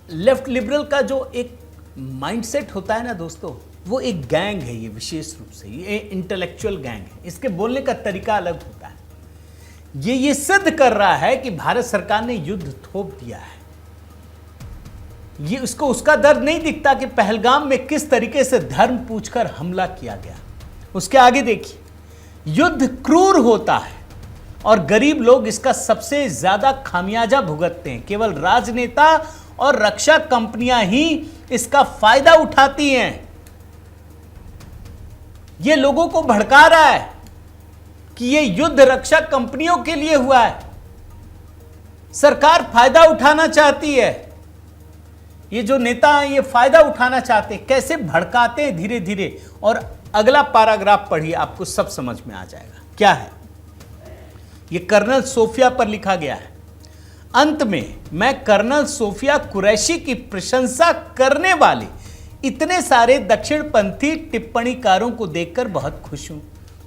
Left liberal का जो एक माइंडसेट होता है ना दोस्तों, वो एक गैंग है। ये विशेष रूप से ये इंटेलेक्चुअल गैंग है। इसके बोलने का तरीका अलग होता है। ये सिद्ध कर रहा है कि भारत सरकार ने युद्ध थोप दिया है। ये उसको उसका दर्द नहीं दिखता कि पहलगाम में किस तरीके से धर्म पूछकर हमला किया गया। उसके आगे देखिए, युद्ध क्रूर होता है और गरीब लोग इसका सबसे ज्यादा खामियाजा भुगतते हैं। केवल राजनेता और रक्षा कंपनियां ही इसका फायदा उठाती हैं। यह लोगों को भड़का रहा है कि यह युद्ध रक्षा कंपनियों के लिए हुआ है। सरकार फायदा उठाना चाहती है। ये जो नेता हैं ये फायदा उठाना चाहते हैं। कैसे भड़काते हैं धीरे धीरे। और अगला पैराग्राफ पढ़िए, आपको सब समझ में आ जाएगा क्या है। ये कर्नल सोफिया पर लिखा गया है। अंत में मैं कर्नल सोफिया कुरैशी की प्रशंसा करने वाले इतने सारे दक्षिणपंथी टिप्पणीकारों को देखकर बहुत खुश हूं।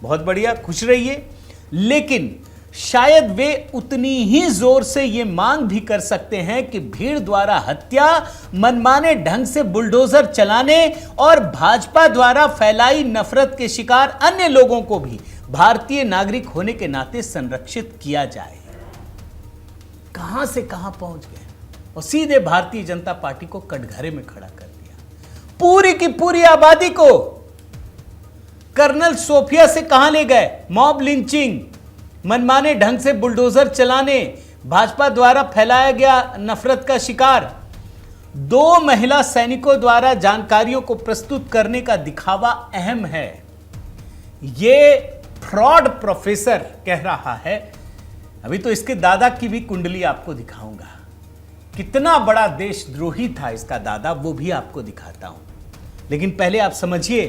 बहुत बढ़िया, खुश रहिए। लेकिन शायद वे उतनी ही जोर से ये मांग भी कर सकते हैं कि भीड़ द्वारा हत्या, मनमाने ढंग से बुलडोजर चलाने और भाजपा द्वारा फैलाई नफरत के शिकार अन्य लोगों को भी भारतीय नागरिक होने के नाते संरक्षित किया जाए। कहां से कहां पहुंच गए और सीधे भारतीय जनता पार्टी को कटघरे में खड़ा कर दिया। पूरी की पूरी आबादी को कर्नल सोफिया से कहां ले गए। मॉब लिंचिंग, मनमाने ढंग से बुलडोजर चलाने, भाजपा द्वारा फैलाया गया नफरत का शिकार, 2 महिला सैनिकों द्वारा जानकारियों को प्रस्तुत करने का दिखावा अहम है। यह फ्रॉड प्रोफेसर कह रहा है। अभी तो इसके दादा की भी कुंडली आपको दिखाऊंगा। कितना बड़ा देशद्रोही था इसका दादा, वो भी आपको दिखाता हूं। लेकिन पहले आप समझिए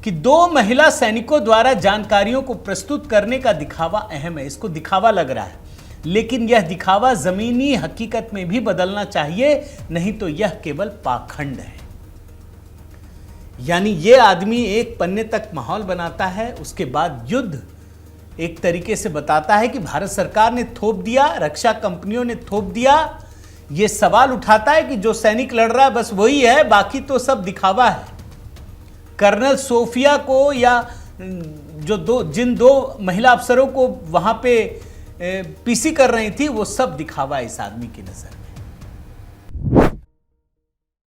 कि 2 महिला सैनिकों द्वारा जानकारियों को प्रस्तुत करने का दिखावा अहम है। इसको दिखावा लग रहा है, लेकिन यह दिखावा जमीनी हकीकत में भी बदलना चाहिए, नहीं तो यह केवल पाखंड है। यानी यह आदमी एक पन्ने तक माहौल बनाता है, उसके बाद युद्ध एक तरीके से बताता है कि भारत सरकार ने थोप दिया, रक्षा कंपनियों ने थोप दिया। यह सवाल उठाता है कि जो सैनिक लड़ रहा है बस वही है, बाकी तो सब दिखावा है। कर्नल सोफिया को या जिन 2 महिला अफसरों को वहां पे पीसी कर रही थी, वो सब दिखावा है इस आदमी की नजर में।